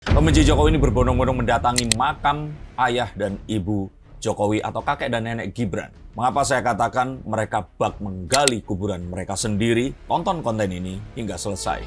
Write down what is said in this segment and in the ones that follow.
Pembenci Jokowi ini berbondong-bondong mendatangi makam ayah dan ibu Jokowi atau kakek dan nenek Gibran. Mengapa saya katakan mereka bak menggali kuburan mereka sendiri? Tonton konten ini hingga selesai.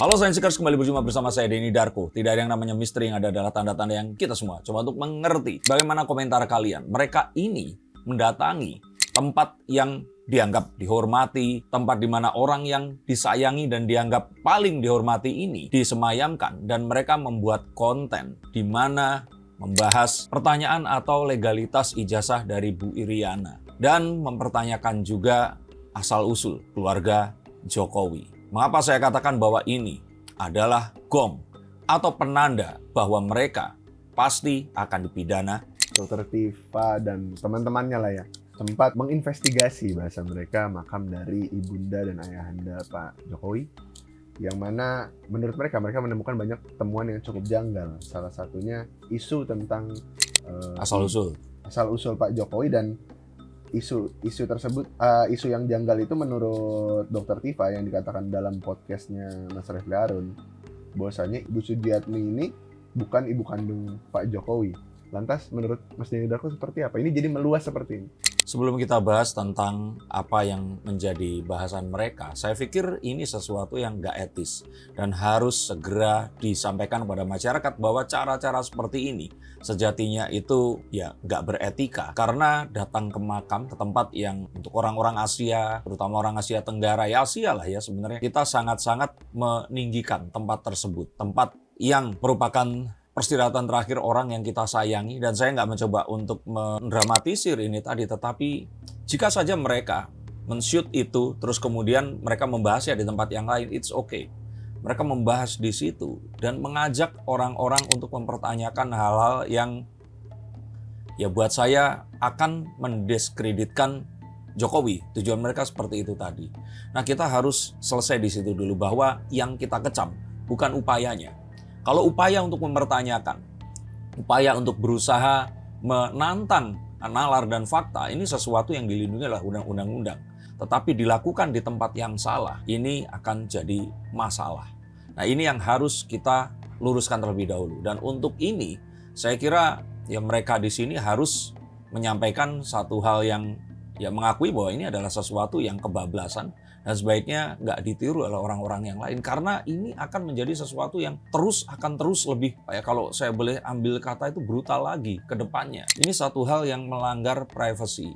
Halo Sainsikers, kembali berjumpa bersama saya Denny Darko. Tidak ada yang namanya misteri, yang ada adalah tanda-tanda yang kita semua coba untuk mengerti. Bagaimana komentar kalian? Mereka ini mendatangi tempat yang dianggap dihormati, tempat di mana orang yang disayangi dan dianggap paling dihormati ini disemayamkan, dan mereka membuat konten di mana membahas pertanyaan atau legalitas ijazah dari Bu Iriana dan mempertanyakan juga asal-usul keluarga Jokowi. Mengapa saya katakan bahwa ini adalah gong atau penanda bahwa mereka pasti akan dipidana? Dr. Tifa dan teman-temannya lah ya, sempat menginvestigasi bahasa mereka makam dari ibunda dan ayahanda Pak Jokowi, yang mana menurut mereka menemukan banyak temuan yang cukup janggal. Salah satunya isu tentang Asal-usul. asal-usul Pak Jokowi, dan isu tersebut, isu yang janggal itu menurut Dr. Tifa yang dikatakan dalam podcastnya Mas Refli Harun, bahwasanya Ibu Sujiatmi ini bukan ibu kandung Pak Jokowi. Lantas menurut Mas Denny Darko seperti apa? Ini jadi meluas seperti ini. Sebelum kita bahas tentang apa yang menjadi bahasan mereka, saya pikir ini sesuatu yang nggak etis dan harus segera disampaikan kepada masyarakat bahwa cara-cara seperti ini sejatinya itu ya nggak beretika, karena datang ke makam, ke tempat yang untuk orang-orang Asia, terutama orang Asia Tenggara, ya Asia lah ya sebenarnya, kita sangat-sangat meninggikan tempat tersebut, tempat yang merupakan peristirahatan terakhir orang yang kita sayangi. Dan saya nggak mencoba untuk mendramatisir ini tadi, tetapi jika saja mereka men-shoot itu, terus kemudian mereka membahasnya di tempat yang lain, it's okay. Mereka membahas di situ dan mengajak orang-orang untuk mempertanyakan hal-hal yang ya buat saya akan mendiskreditkan Jokowi. Tujuan mereka seperti itu tadi. Nah, kita harus selesai di situ dulu bahwa yang kita kecam bukan upayanya. Kalau upaya untuk mempertanyakan, upaya untuk berusaha menantang nalar dan fakta, ini sesuatu yang dilindungi oleh undang-undang. Tetapi dilakukan di tempat yang salah, ini akan jadi masalah. Nah, ini yang harus kita luruskan terlebih dahulu. Dan untuk ini, saya kira ya mereka di sini harus menyampaikan satu hal yang ya mengakui bahwa ini adalah sesuatu yang kebablasan dan sebaiknya nggak ditiru oleh orang-orang yang lain, karena ini akan menjadi sesuatu yang akan terus lebih, ya kalau saya boleh ambil kata itu, brutal lagi ke depannya. Ini satu hal yang melanggar privasi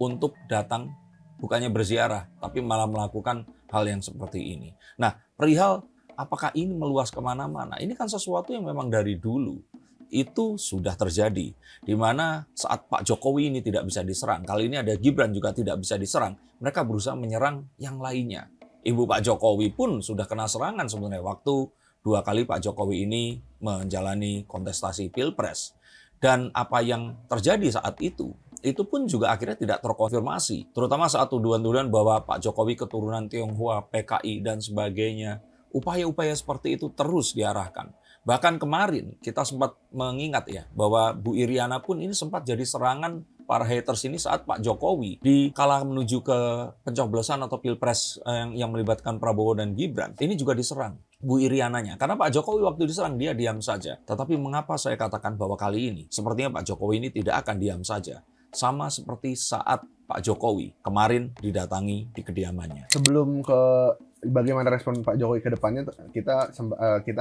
untuk datang bukannya berziarah, tapi malah melakukan hal yang seperti ini. Nah, perihal apakah ini meluas kemana-mana, ini kan sesuatu yang memang dari dulu itu sudah terjadi, di mana saat Pak Jokowi ini tidak bisa diserang, kali ini ada Gibran juga tidak bisa diserang, mereka berusaha menyerang yang lainnya. Ibu Pak Jokowi pun sudah kena serangan sebenarnya waktu 2 kali Pak Jokowi ini menjalani kontestasi Pilpres. Dan apa yang terjadi saat itu pun juga akhirnya tidak terkonfirmasi, terutama saat tuduhan-tuduhan bahwa Pak Jokowi keturunan Tionghoa, PKI dan sebagainya. Upaya-upaya seperti itu terus diarahkan. Bahkan kemarin kita sempat mengingat ya bahwa Bu Iriana pun ini sempat jadi serangan para haters ini saat Pak Jokowi di kala menuju ke pencoblosan atau Pilpres yang melibatkan Prabowo dan Gibran. Ini juga diserang Bu Iriananya. Karena Pak Jokowi waktu diserang dia diam saja. Tetapi mengapa saya katakan bahwa kali ini sepertinya Pak Jokowi ini tidak akan diam saja. Sama seperti saat Pak Jokowi kemarin didatangi di kediamannya. Sebelum ke bagaimana respon Pak Jokowi ke depannya, kita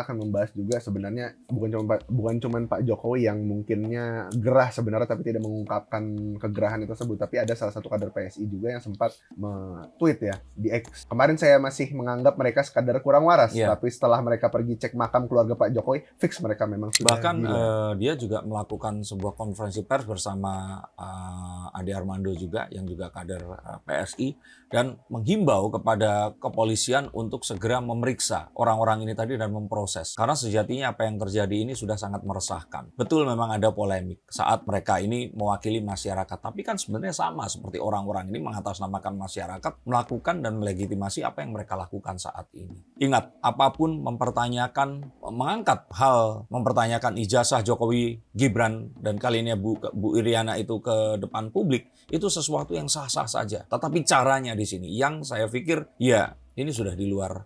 akan membahas juga sebenarnya bukan cuma Pak Jokowi yang mungkinnya gerah sebenarnya tapi tidak mengungkapkan kegerahan tersebut, tapi ada salah satu kader PSI juga yang sempat me-tweet ya di X. Kemarin saya masih menganggap mereka sekadar kurang waras, tapi setelah mereka pergi cek makam keluarga Pak Jokowi, fix mereka memang sudah bahkan dia juga melakukan sebuah konferensi pers bersama Ade Armando juga yang juga kader PSI, dan menghimbau kepada kepolisian kepolisian untuk segera memeriksa orang-orang ini tadi dan memproses. Karena sejatinya apa yang terjadi ini sudah sangat meresahkan. Betul memang ada polemik saat mereka ini mewakili masyarakat. Tapi kan sebenarnya sama seperti orang-orang ini mengatasnamakan masyarakat, melakukan dan melegitimasi apa yang mereka lakukan saat ini. Ingat, apapun mengangkat hal, mempertanyakan ijazah Jokowi, Gibran, dan kali ini Bu Iriana itu ke depan publik, itu sesuatu yang sah-sah saja. Tetapi caranya di sini yang saya pikir ya ini sudah di luar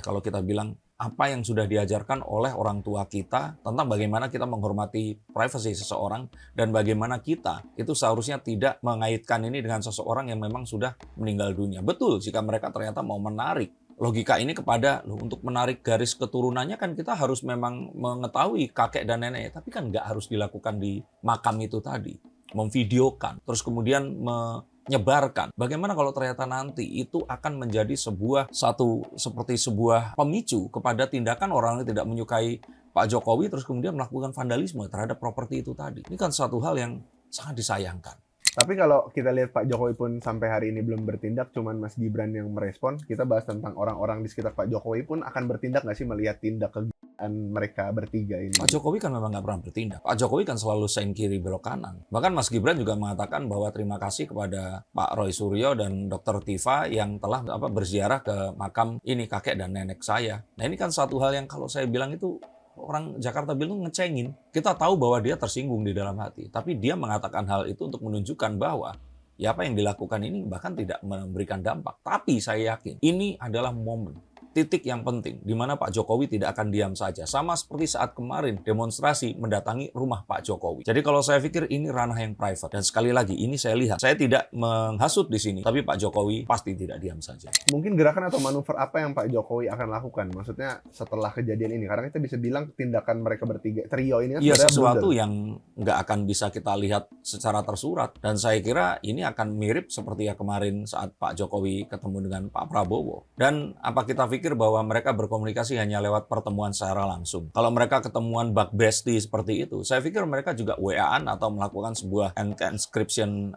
kalau kita bilang apa yang sudah diajarkan oleh orang tua kita tentang bagaimana kita menghormati privasi seseorang dan bagaimana kita itu seharusnya tidak mengaitkan ini dengan seseorang yang memang sudah meninggal dunia. Betul jika mereka ternyata mau menarik logika ini kepada untuk menarik garis keturunannya kan kita harus memang mengetahui kakek dan neneknya, tapi kan nggak harus dilakukan di makam itu tadi. Memvideokan, terus kemudian menyebarkan. Bagaimana kalau ternyata nanti itu akan menjadi seperti sebuah pemicu kepada tindakan orang yang tidak menyukai Pak Jokowi, terus kemudian melakukan vandalisme terhadap properti itu tadi. Ini kan suatu hal yang sangat disayangkan. Tapi kalau kita lihat Pak Jokowi pun sampai hari ini belum bertindak, cuman Mas Gibran yang merespon. Kita bahas tentang orang-orang di sekitar Pak Jokowi pun akan bertindak nggak sih melihat tindak kegilaan mereka bertiga ini? Pak Jokowi kan memang nggak pernah bertindak. Pak Jokowi kan selalu sen kiri belok kanan. Bahkan Mas Gibran juga mengatakan bahwa terima kasih kepada Pak Roy Suryo dan Dr. Tifa yang telah berziarah ke makam ini kakek dan nenek saya. Nah ini kan satu hal yang kalau saya bilang itu orang Jakarta bilang ngecengin. Kita tahu bahwa dia tersinggung di dalam hati. Tapi dia mengatakan hal itu untuk menunjukkan bahwa ya apa yang dilakukan ini bahkan tidak memberikan dampak. Tapi saya yakin ini adalah momen, titik yang penting di mana Pak Jokowi tidak akan diam saja. Sama seperti saat kemarin demonstrasi mendatangi rumah Pak Jokowi. Jadi kalau saya pikir ini ranah yang private. Dan sekali lagi ini saya lihat, saya tidak menghasut di sini, tapi Pak Jokowi pasti tidak diam saja. Mungkin gerakan atau manuver apa yang Pak Jokowi akan lakukan? Maksudnya setelah kejadian ini, karena kita bisa bilang tindakan mereka bertiga, trio ini kan iya, sesuatu yang nggak akan bisa kita lihat secara tersurat. Dan saya kira ini akan mirip seperti ya kemarin saat Pak Jokowi ketemu dengan Pak Prabowo. Dan apa kita pikir bahwa mereka berkomunikasi hanya lewat pertemuan secara langsung. Kalau mereka ketemuan bug bestie seperti itu, saya pikir mereka juga WA-an atau melakukan sebuah encryption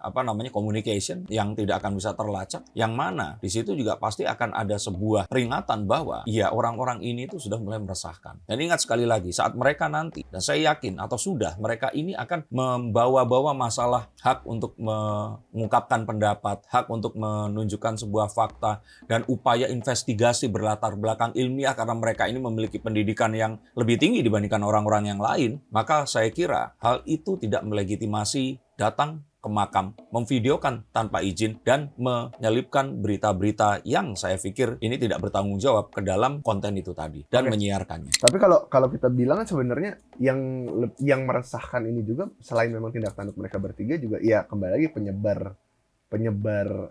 communication yang tidak akan bisa terlacak. Yang mana di situ juga pasti akan ada sebuah peringatan bahwa ya orang-orang ini itu sudah mulai meresahkan. Dan ingat sekali lagi saat mereka nanti, dan saya yakin atau sudah mereka ini akan membawa-bawa masalah hak untuk mengungkapkan pendapat, hak untuk menunjukkan sebuah fakta dan upaya investigasi berlatar belakang ilmiah karena mereka ini memiliki pendidikan yang lebih tinggi dibandingkan orang-orang yang lain, maka saya kira hal itu tidak melegitimasi datang ke makam, memvideokan tanpa izin, dan menyelipkan berita-berita yang saya pikir ini tidak bertanggung jawab ke dalam konten itu tadi, dan menyiarkannya. Tapi kalau kita bilang kan sebenarnya yang meresahkan ini juga, selain memang tindak tanduk mereka bertiga juga, ya kembali lagi penyebar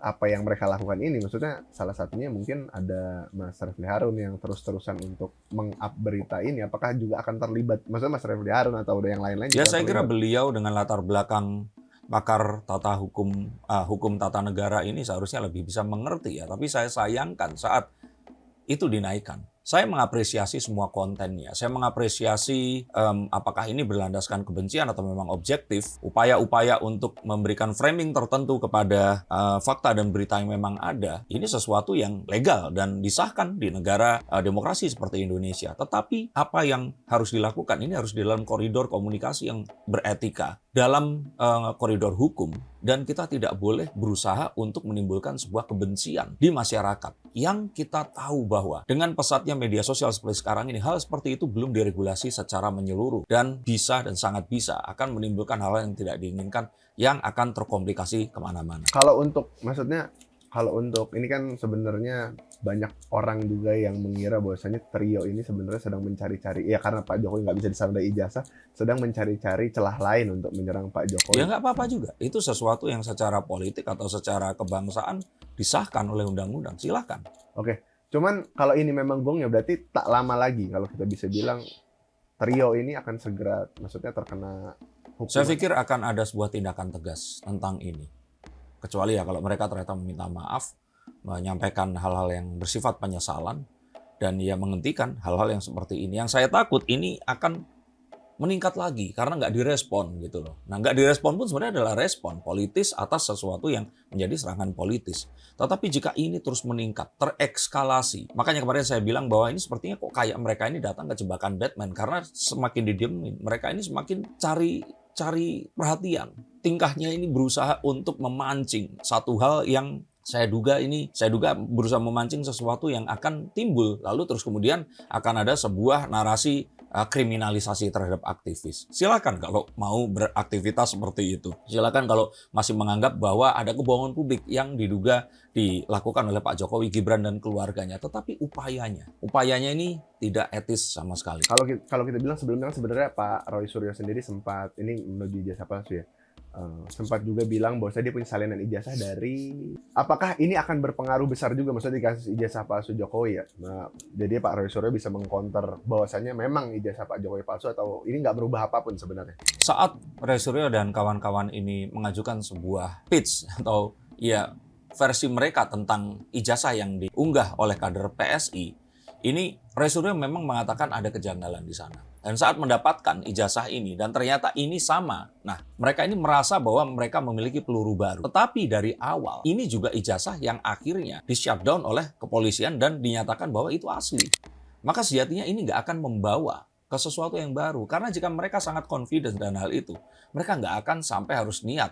apa yang mereka lakukan ini. Maksudnya salah satunya mungkin ada Mas Refly Harun yang terus-terusan untuk meng-up berita ini. Apakah juga akan terlibat, maksudnya Mas Refly Harun atau ada yang lain-lain? Ya saya kira beliau dengan latar belakang pakar tata hukum tata negara ini seharusnya lebih bisa mengerti ya. Tapi saya sayangkan saat itu dinaikkan. Saya mengapresiasi semua kontennya. Saya mengapresiasi apakah ini berlandaskan kebencian atau memang objektif. Upaya-upaya untuk memberikan framing tertentu kepada fakta dan berita yang memang ada. Ini sesuatu yang legal dan disahkan di negara demokrasi seperti Indonesia. Tetapi apa yang harus dilakukan ini harus di dalam koridor komunikasi yang beretika. Dalam koridor hukum. Dan kita tidak boleh berusaha untuk menimbulkan sebuah kebencian di masyarakat. Yang kita tahu bahwa dengan pesatnya media sosial seperti sekarang ini, hal seperti itu belum diregulasi secara menyeluruh. Dan bisa dan sangat bisa akan menimbulkan hal yang tidak diinginkan yang akan terkomplikasi kemana-mana. Kalau untuk ini kan sebenarnya banyak orang juga yang mengira bahwasanya trio ini sebenarnya sedang mencari-cari, ya karena Pak Jokowi nggak bisa disandai ijazah, sedang mencari-cari celah lain untuk menyerang Pak Jokowi. Ya nggak apa-apa juga. Itu sesuatu yang secara politik atau secara kebangsaan disahkan oleh undang-undang. Silakan. Oke, cuman kalau ini memang gongnya berarti tak lama lagi kalau kita bisa bilang trio ini akan segera, maksudnya terkena hukuman. Saya pikir akan ada sebuah tindakan tegas tentang ini. Kecuali ya kalau mereka ternyata meminta maaf, menyampaikan hal-hal yang bersifat penyesalan, dan ya menghentikan hal-hal yang seperti ini. Yang saya takut ini akan meningkat lagi karena nggak direspon gitu loh. Nah, nggak direspon pun sebenarnya adalah respon politis atas sesuatu yang menjadi serangan politis. Tetapi jika ini terus meningkat, terekskalasi, makanya kemarin saya bilang bahwa ini sepertinya kok kayak mereka ini datang ke jebakan Batman, karena semakin didiemin, mereka ini semakin cari perhatian. Tingkahnya ini berusaha untuk memancing satu hal yang saya duga berusaha memancing sesuatu yang akan timbul, lalu terus kemudian akan ada sebuah narasi kriminalisasi terhadap aktivis. Silakan kalau mau beraktivitas seperti itu. Silakan kalau masih menganggap bahwa ada kebohongan publik yang diduga dilakukan oleh Pak Jokowi, Gibran dan keluarganya. Tetapi upayanya ini tidak etis sama sekali. Kalau kita bilang sebelumnya kan sebenarnya Pak Roy Suryo sendiri sempat ini menuju ijazah palsu ya. Sempat juga bilang bahwa dia punya salinan ijazah dari, apakah ini akan berpengaruh besar juga maksudnya di kasus ijazah palsu Jokowi ya. Nah, jadi Pak Roy Suryo bisa mengcounter bahwasannya memang ijazah Pak Jokowi palsu atau ini nggak berubah apapun sebenarnya. Saat Roy Suryo dan kawan-kawan ini mengajukan sebuah pitch atau ya versi mereka tentang ijazah yang diunggah oleh kader PSI, ini Roy Suryo memang mengatakan ada kejanggalan di sana. Dan saat mendapatkan ijazah ini, dan ternyata ini sama. Nah, mereka ini merasa bahwa mereka memiliki peluru baru. Tetapi dari awal, ini juga ijazah yang akhirnya di-shutdown oleh kepolisian dan dinyatakan bahwa itu asli. Maka sejatinya ini nggak akan membawa ke sesuatu yang baru. Karena jika mereka sangat confident dan hal itu, mereka nggak akan sampai harus niat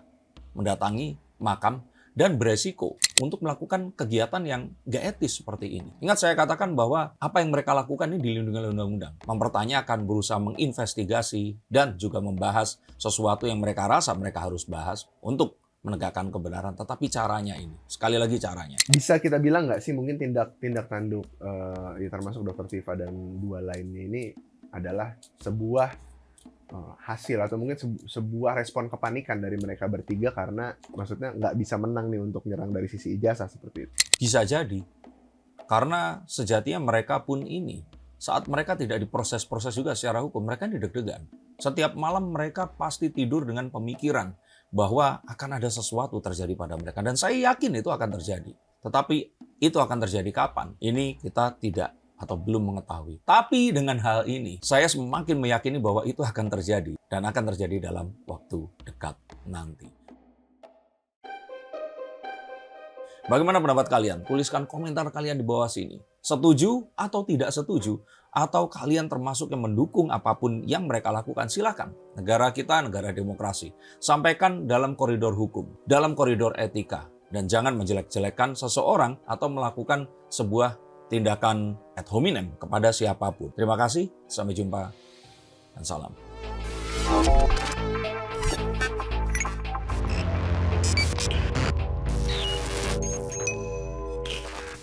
mendatangi makam dan beresiko untuk melakukan kegiatan yang gak etis seperti ini. Ingat saya katakan bahwa apa yang mereka lakukan ini dilindungi oleh undang-undang. Mempertanyakan, berusaha menginvestigasi, dan juga membahas sesuatu yang mereka rasa mereka harus bahas untuk menegakkan kebenaran. Tetapi caranya ini, sekali lagi caranya. Bisa kita bilang nggak sih mungkin tindak tanduk ya termasuk Dr. Tifa dan dua lainnya ini adalah sebuah hasil atau mungkin sebuah respon kepanikan dari mereka bertiga karena maksudnya nggak bisa menang nih untuk nyerang dari sisi ijazah seperti itu. Bisa jadi, karena sejatinya mereka pun ini, saat mereka tidak diproses-proses juga secara hukum, mereka deg-degan. Setiap malam mereka pasti tidur dengan pemikiran bahwa akan ada sesuatu terjadi pada mereka. Dan saya yakin itu akan terjadi. Tetapi itu akan terjadi kapan? Ini kita tidak atau belum mengetahui. Tapi dengan hal ini, saya semakin meyakini bahwa itu akan terjadi. Dan akan terjadi dalam waktu dekat nanti. Bagaimana pendapat kalian? Tuliskan komentar kalian di bawah sini. Setuju atau tidak setuju? Atau kalian termasuk yang mendukung apapun yang mereka lakukan? Silakan. Negara kita negara demokrasi. Sampaikan dalam koridor hukum, dalam koridor etika. Dan jangan menjelek-jelekan seseorang atau melakukan sebuah tindakan ad hominem kepada siapapun. Terima kasih, sampai jumpa, dan salam.